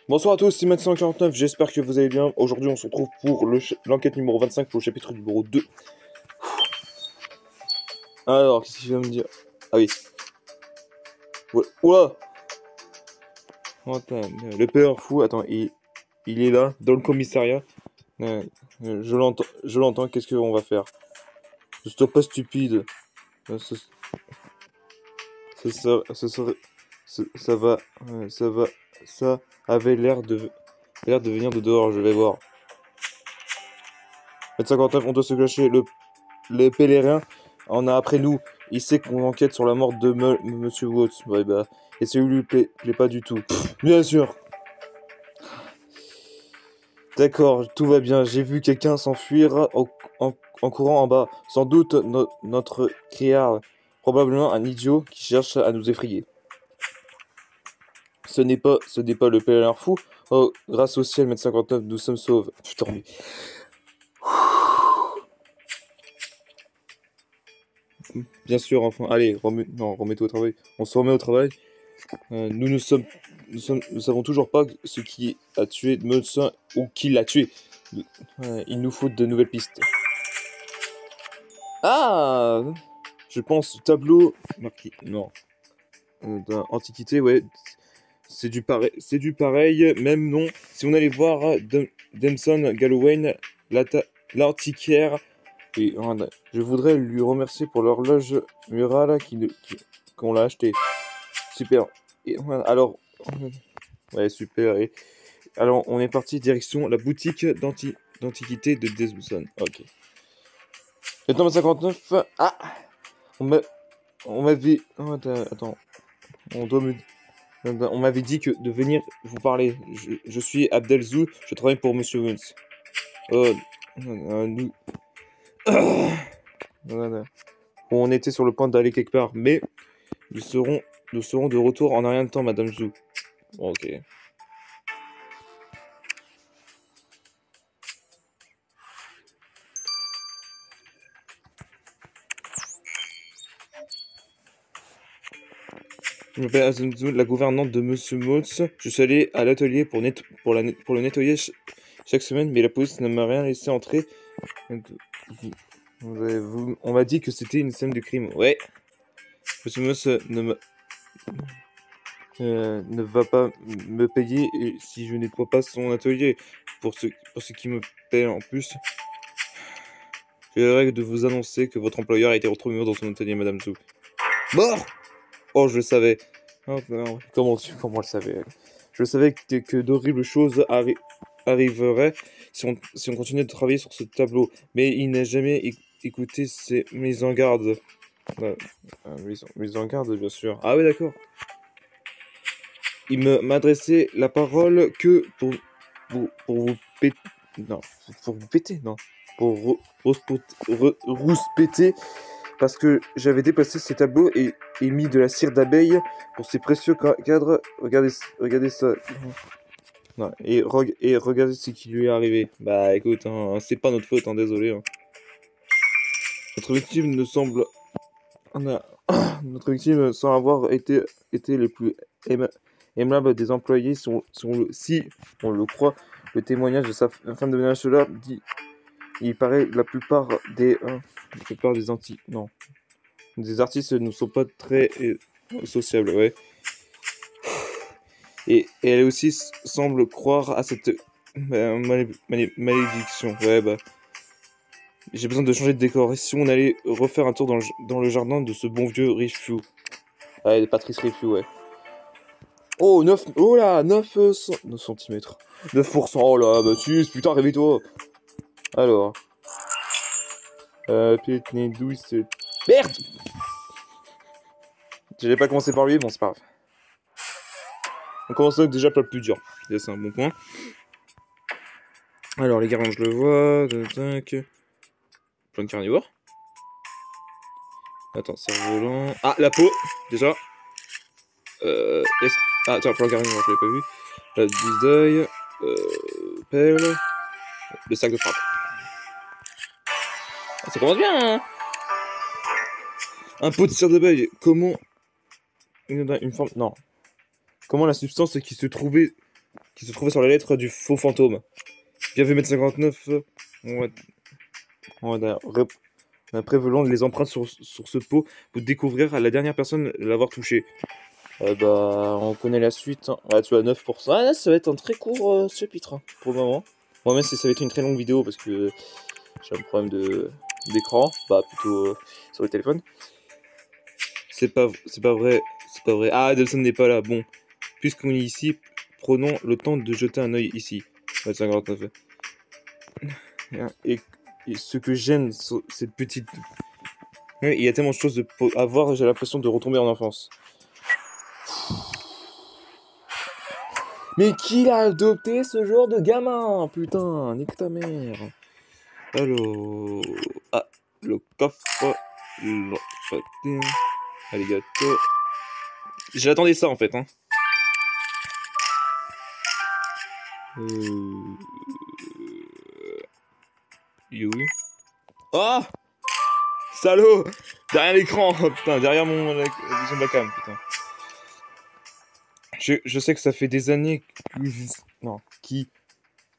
Bonsoir à tous, c'est Matt149, j'espère que vous allez bien. Aujourd'hui, on se retrouve pour l'enquête numéro 25 pour le chapitre numéro 2. Alors, qu'est-ce qu'il va me dire? Ah oui. Ouais. Oula! Oh, attends, le père fou, attends, il est là, dans le commissariat. Je l'entends, qu'est-ce qu'on va faire? Ne sois pas stupide. Euh, Ce, ce serait- ça va, ça va, ça avait l'air de venir de dehors, je vais voir. Matt149, on doit se cacher, le pèlerin en a après nous. Il sait qu'on enquête sur la mort de Monsieur Watts. Ouais, bah, et ça lui plaît pas du tout. Bien sûr. D'accord, tout va bien. J'ai vu quelqu'un s'enfuir en courant en bas. Sans doute notre criard. Probablement un idiot qui cherche à nous effrayer. Ce n'est pas le pèlerin fou. Oh, grâce au ciel, Matt149, nous sommes sauvés. Putain, mais... Bien sûr, enfin, allez, remets-toi au travail. On se remet au travail. Nous savons toujours pas ce qui a tué Munson ou qui l'a tué. Il nous faut de nouvelles pistes. Ah! Je pense tableau marqué. Non. Antiquité, ouais. C'est du pareil, même nom. Si on allait voir Demson Galloway, l'antiquaire, et je voudrais lui remercier pour l'horloge murale qu'on l'a acheté. Super. Et, alors, ouais, super. Et, alors, on est parti direction la boutique d'antiquité de Desmond. Ok. Maintenant, 59. Ah! On m'a- on m'avait. Oh, attends. On doit me. On m'avait dit que de venir vous parler. Je suis Abdelzou. Je travaille pour Monsieur Woods. Oh, nous. Voilà. On était sur le point d'aller quelque part, mais nous serons, nous serons de retour en un rien de temps, Madame Zou. Ok. Je m'appelle Azunzu, la gouvernante de Monsieur Motz. Je suis allé à l'atelier pour le nettoyer chaque semaine, mais la police ne m'a rien laissé entrer. On m'a dit que c'était une scène de crime. Ouais. Monsieur Motz ne va pas me payer si je nettoie pas son atelier. Pour ce qui me paie en plus, j'ai la règle de vous annoncer que votre employeur a été retrouvé mort dans son atelier, Madame Zou. Mort! Oh, je le savais. Oh, non. Comment le savais? Je savais que d'horribles choses arriveraient si on continuait de travailler sur ce tableau. Mais il n'a jamais écouté ces mises en garde. Mises en garde, bien sûr. Ah oui, d'accord. Il m'adressait la parole que pour vous péter. Non, pour vous péter, non. Pour rouspéter parce que j'avais déplacé ces tableaux et mis de la cire d'abeille pour ces précieux cadres. Regardez ça. Non, et regardez ce qui lui est arrivé. Bah écoute, hein, c'est pas notre faute, hein, désolé. Hein. Notre victime ne semble... Notre victime, sans avoir été les plus aimables des employés, si on le croit, le témoignage de sa femme de ménage cela dit, il paraît la plupart des artistes ne sont pas très sociables, ouais. Et elle aussi semble croire à cette malédiction. Ouais, bah. J'ai besoin de changer de décor. Et si on allait refaire un tour dans le jardin de ce bon vieux Riffew. Ouais, Patrice Riffew, ouais. Oh, 9... Oh là, 9 cm. 9%. Oh là, bah si, putain, réveille-toi. Alors. Pitney douce. Merde! J'allais pas commencer par lui, bon, c'est pas grave. On commence donc déjà par le plus dur. Déjà, c'est un bon point. Alors, les gardiens, je le vois. Plein de carnivores. Attends, cerf-volant. Ah, la peau, déjà. Ah, tiens, plan carnivore, je l'avais pas vu. La 12 d'œil. Pelle. Le sac de frappe. Ah, ça commence bien, hein. Un pot de cire d'abeille. Comment... Une forme... Non. Comment la substance qui se trouvait qui se trouvait sur la lettre du faux fantôme. Bien vu, Mètre 59. On a prévolant les empreintes sur ce pot pour découvrir la dernière personne l'avoir touché. On connaît la suite. Hein. Ouais, tu as 9%. Ah, là, ça va être un très court chapitre hein, pour le moment. Bon, même si ça va être une très longue vidéo parce que j'ai un problème d'écran. Bah, plutôt sur le téléphone. C'est pas vrai. C'est pas vrai. Ah, Delson n'est pas là. Bon, puisqu'on est ici, prenons le temps de jeter un œil ici. Ouais, 59. Et ce que j'aime, cette petite... Il y a tellement de choses à voir, j'ai l'impression de retomber en enfance. Mais qui a adopté ce genre de gamin? Putain, nique ta mère. Alors... Ah, le coffre... Alligator... J'attendais ça en fait, hein. Oui. Oh, salaud. Derrière l'écran, putain, derrière la vision de la cam, putain. Je sais que ça fait des années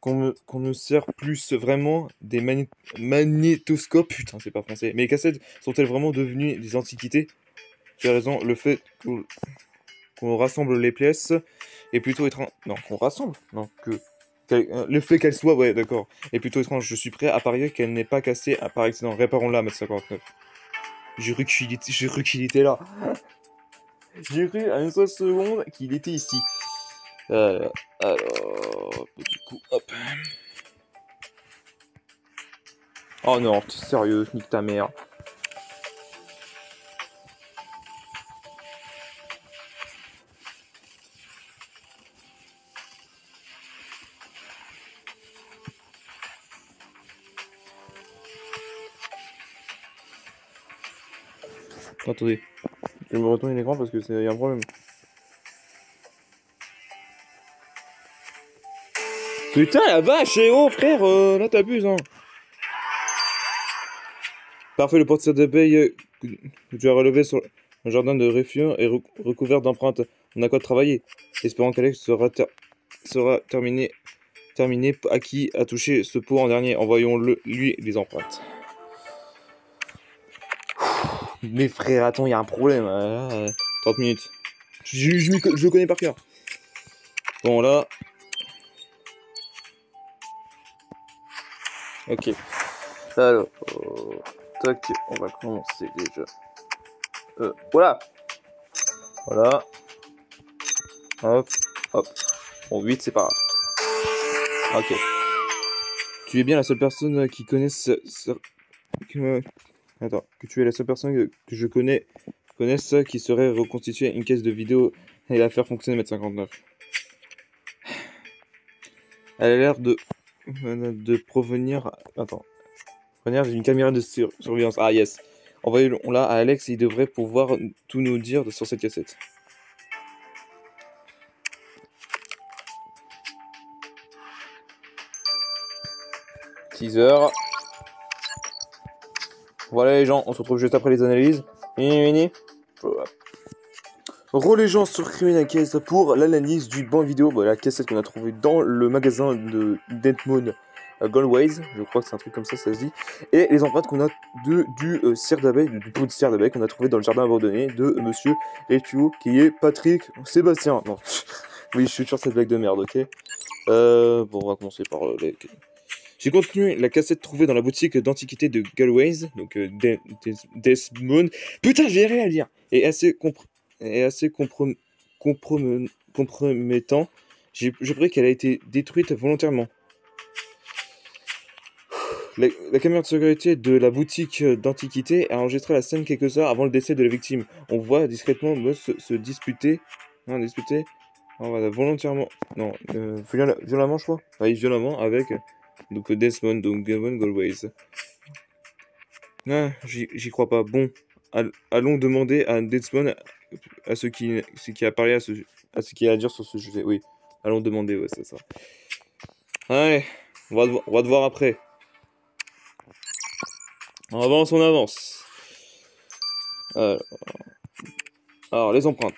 qu'on ne sert plus vraiment des magnétoscopes. Putain, c'est pas français. Mais les cassettes sont-elles vraiment devenues des antiquités? Tu as raison, le fait qu'on rassemble les pièces est plutôt étrange. Non, qu'on rassemble? Non, le fait qu'elle soit, ouais, d'accord, est plutôt étrange. Je suis prêt à parier qu'elle n'est pas cassée par accident. Réparons-la, mètre 59. J'ai cru qu'il était là. J'ai cru à une seule seconde qu'il était ici. Alors, du coup, hop. Oh non, t'es sérieux, nique ta mère. Attendez, je vais me retourner l'écran parce que y a un problème. Putain, la vache, oh frère, là t'abuses, hein. Parfait, le portier d'abeille que tu as relevé sur le jardin de Réfion est recouvert d'empreintes. On a quoi de travailler. Espérons qu'Alex sera terminé à qui a touché ce pot en dernier. Envoyons-le lui les empreintes. Mais frère, attends, il y a un problème. 30 minutes. Je le connais par cœur. Bon, là. Ok. Alors. Tac, on va commencer déjà. Voilà. Voilà. Hop. Hop. Bon, 8, c'est pas grave. Ok. Tu es bien la seule personne qui connaisse... Attends. Que tu es la seule personne que je connaisse qui saurait reconstituer une caisse de vidéo et la faire fonctionner mètre 59. Elle a l'air de provenir... Attends. Provenir d'une caméra de surveillance. Ah, yes. Envoyons-la à Alex et il devrait pouvoir tout nous dire sur cette cassette. 6 heures. Voilà les gens, on se retrouve juste après les analyses. Les gens sur Criminal Case pour l'analyse du banc vidéo, la cassette qu'on a trouvée dans le magasin de Deadmoon Galways, je crois que c'est un truc comme ça se dit, et les empreintes qu'on a du cire d'abeille, du pot de cire d'abeille qu'on a trouvé dans le jardin abandonné de monsieur Etuo, qui est Patrick Sébastien. Non, oui, je suis sur cette blague de merde, ok. Bon, on va commencer par J'ai continué la cassette trouvée dans la boutique d'antiquité de Galways, donc Desmond. Putain, j'ai rien à lire. Et assez compromettant. Je prie qu'elle a été détruite volontairement. La caméra de sécurité de la boutique d'antiquité a enregistré la scène quelques heures avant le décès de la victime. On voit discrètement Moss se disputer. Non, disputer. Non, voilà, volontairement. Non, violemment, je crois. Oui, violemment avec. Donc Desmond, donc Gavin Galways. Ah, j'y crois pas. Bon, allons demander à Desmond à ce qui a parlé à ce qu'il a à dire sur ce sujet. Oui, allons demander, ouais, c'est ça. Allez, on va te voir après. On avance. Alors les empreintes.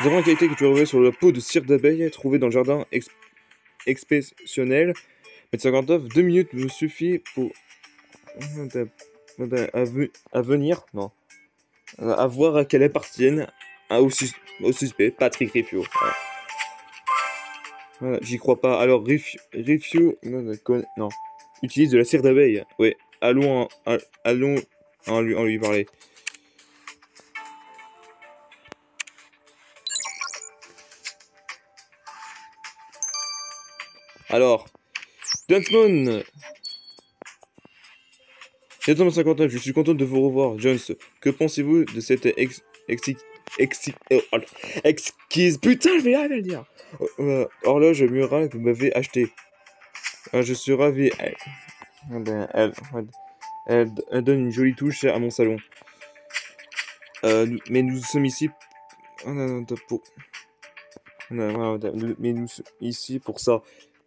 Nous avons la qualité que tu as retrouvée sur la peau de cire d'abeille trouvée dans le jardin exceptionnel. Mètre 59, 2 minutes me suffit pour à venir, non, à voir à quelle appartiennent au suspect, Patrick Rifio. Voilà. Voilà, j'y crois pas. Alors, Rifio, non, utilise de la cire d'abeille. Ouais, allons en lui parler. Alors, Dunsmon, 759, je suis content de vous revoir, Jones. Que pensez-vous de cette exquise, putain, je vais arriver à le dire, horloge murale que vous m'avez achetée. Je suis ravi. Elle donne une jolie touche à mon salon. Mais nous sommes ici pour... Mais nous sommes ici pour ça.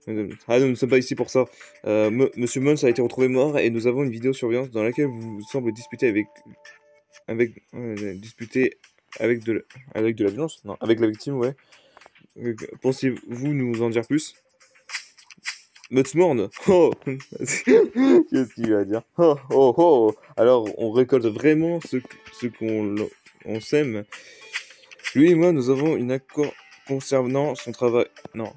Ah non, nous ne sommes pas ici pour ça. Monsieur Mons a été retrouvé mort et nous avons une vidéosurveillance dans laquelle vous semblez disputer disputer avec de la violence. Non, avec la victime, ouais. Pensez-vous nous en dire plus? Mutsmorn. Oh. Qu'est-ce qu'il va dire? Oh, oh, oh. Alors, on récolte vraiment ce qu'on sème. Lui et moi, nous avons un accord concernant son travail. Non.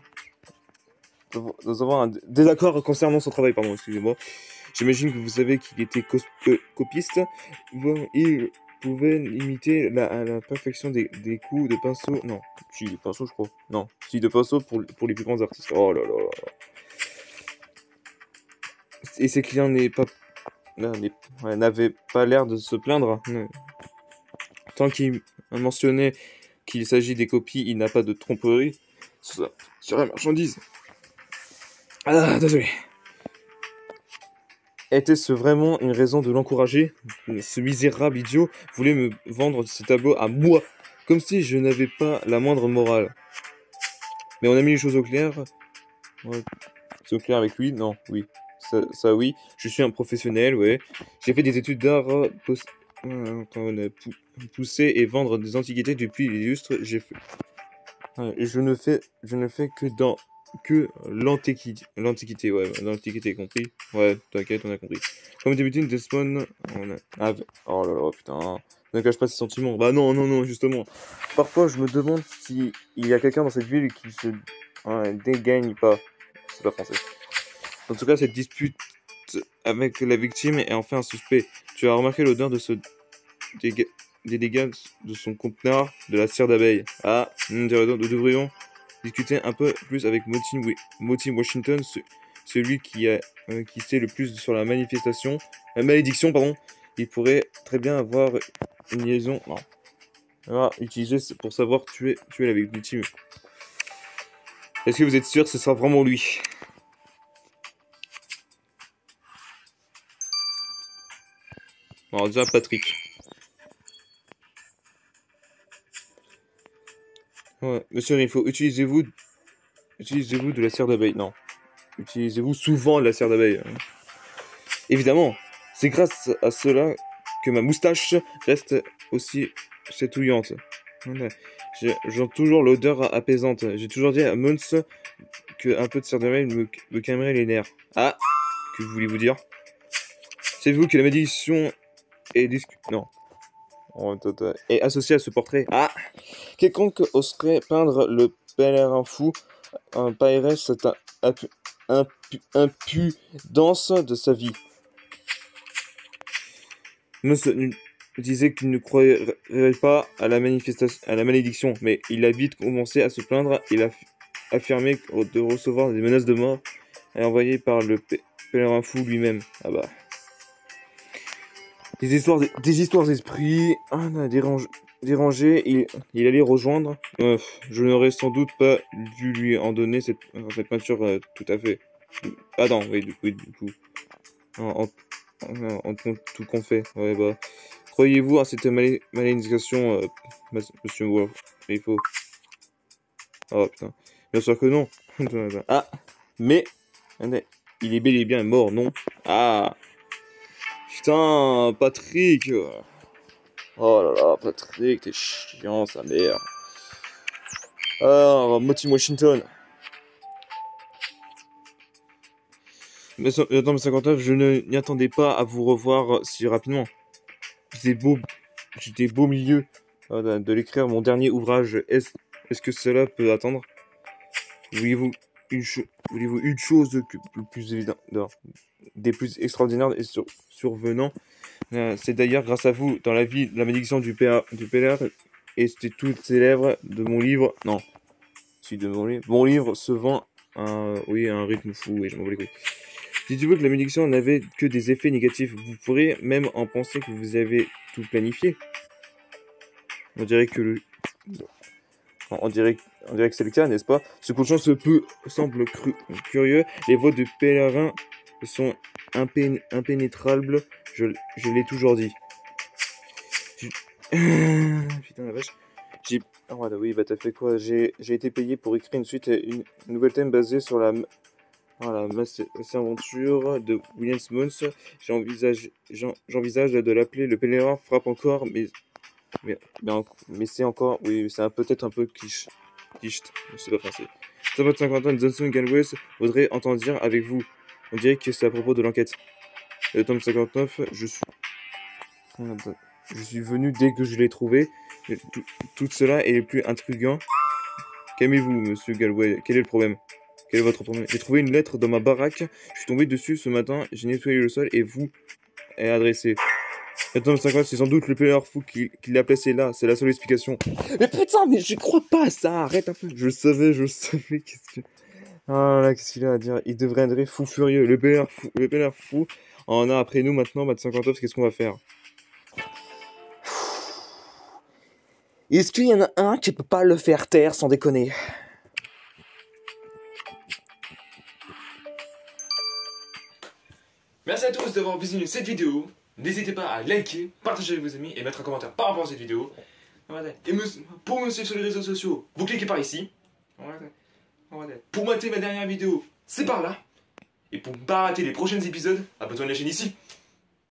Nous avons un désaccord concernant son travail, pardon, excusez-moi. J'imagine que vous savez qu'il était copiste. Bon, il pouvait imiter à la perfection des coups de pinceau. Non, si, de pinceau, je crois. Non, si, de pinceau pour les plus grands artistes. Oh là là là. Et ses clients n'avaient pas l'air de se plaindre. Tant qu'il mentionnait qu'il s'agit des copies, il n'a pas de tromperie sur la marchandise. Ah, désolé. Était-ce vraiment une raison de l'encourager? Ce misérable idiot voulait me vendre ces tableaux à moi, comme si je n'avais pas la moindre morale. Mais on a mis les choses au clair. Ouais. C'est au clair avec lui? Non, oui. Ça oui. Je suis un professionnel, ouais. J'ai fait des études d'art pousser et vendre des antiquités depuis les lustres. Je ne fais que l'antiquité, ouais, l'antiquité, compris? Ouais, t'inquiète, on a compris. Comme débuté une Desmond, oh là là, putain, ne cache pas ses sentiments. Bah non, non, non, justement. Parfois, je me demande s'il y a quelqu'un dans cette ville qui se dégagne pas. C'est pas français. En tout cas, cette dispute avec la victime est enfin un suspect. Tu as remarqué l'odeur de ce des dégâts de son conteneur de la cire d'abeille. Ah, nous devrions discuter un peu plus avec Motin Washington, celui qui sait le plus sur la malédiction, pardon. Il pourrait très bien avoir une liaison utilisée pour savoir tuer la victime. Est-ce que vous êtes sûr que ce sera vraiment lui? Alors déjà Patrick. Ouais. Monsieur Rifo, utilisez-vous de la cire d'abeille? Non. Utilisez-vous souvent de la cire d'abeille? Évidemment, c'est grâce à cela que ma moustache reste aussi chatouillante. J'ai toujours l'odeur apaisante. J'ai toujours dit à Mons que un peu de cire d'abeille me calmerait les nerfs. Ah, que voulez-vous dire? Savez-vous que la malédiction est non. Est associée à ce portrait? Ah, quiconque oserait peindre le pèlerin fou paierait cette impudence de sa vie. Monsieur disait qu'il ne croyait pas à la malédiction, mais il a vite commencé à se plaindre. Il a affirmé de recevoir des menaces de mort envoyées par le pèlerin fou lui-même. Ah bah. Des histoires d'esprit, dérangé, il allait rejoindre. Je n'aurais sans doute pas dû lui en donner cette peinture tout à fait. Ah non, oui, du coup. En tout qu'on fait. Ouais, bah. Croyez-vous à cette malédiction, monsieur Wolf? Il faut. Oh putain. Bien sûr que non. Ah, mais il est bel et bien mort, non? Ah, putain, Patrick. Oh là là, Patrick, t'es chiant, sa mère. Alors, Team Washington. Mais attends, 59, je ne m'y attendais pas à vous revoir si rapidement. J'étais beau milieu de l'écrire mon dernier ouvrage. Est-ce que cela peut attendre? Voulez-vous voulez-vous une chose plus évidente, des plus extraordinaires et survenant? C'est d'ailleurs grâce à vous, dans la vie, la malédiction du PLR, et c'était toutes ces lèvres de mon livre. Non, si de mon livre. Mon livre se vend à un rythme fou, et je m'en bats les couilles. Dites-vous que la malédiction n'avait que des effets négatifs. Vous pourrez même en penser que vous avez tout planifié. On dirait que on dirait que c'est le cas, n'est-ce pas? Ce coup de chance semble curieux. Les voies de pèlerins sont impénétrables. Je l'ai toujours dit. Putain la vache. Ah voilà, oui, bah t'as fait quoi? J'ai été payé pour écrire une suite, une nouvelle thème basée sur la aventure de William Simmons. J'envisage de l'appeler Le Pèlerin frappe encore, mais c'est encore, oui, c'est peut-être un peu quiche, c'est pas français. 50 ans, Johnson Galway voudrait entendre dire avec vous. On dirait que c'est à propos de l'enquête. Le tome 59, je suis venu dès que je l'ai trouvé. Tout cela est le plus intriguant. Calmez-vous, monsieur Galway. Quel est le problème? Quel est votre problème? J'ai trouvé une lettre dans ma baraque. Je suis tombé dessus ce matin. J'ai nettoyé le sol et vous est adressé. Le tome 50, c'est sans doute le player fou qui l'a placé là. C'est la seule explication. Mais putain, mais je crois pas à ça. Arrête un peu. Je savais. Qu'est-ce que... Ah là, qu'est-ce qu'il a à dire? Il deviendrait fou furieux. Le player fou en a après nous maintenant. 59, qu'est-ce qu'on va faire? Est-ce qu'il y en a un qui peut pas le faire taire sans déconner? Merci à tous d'avoir visionné cette vidéo. N'hésitez pas à liker, partager avec vos amis et mettre un commentaire par rapport à cette vidéo. Et pour me suivre sur les réseaux sociaux, vous cliquez par ici. Pour mater ma dernière vidéo, c'est par là. Et pour ne pas rater les prochains épisodes, abonnez-vous à la chaîne ici.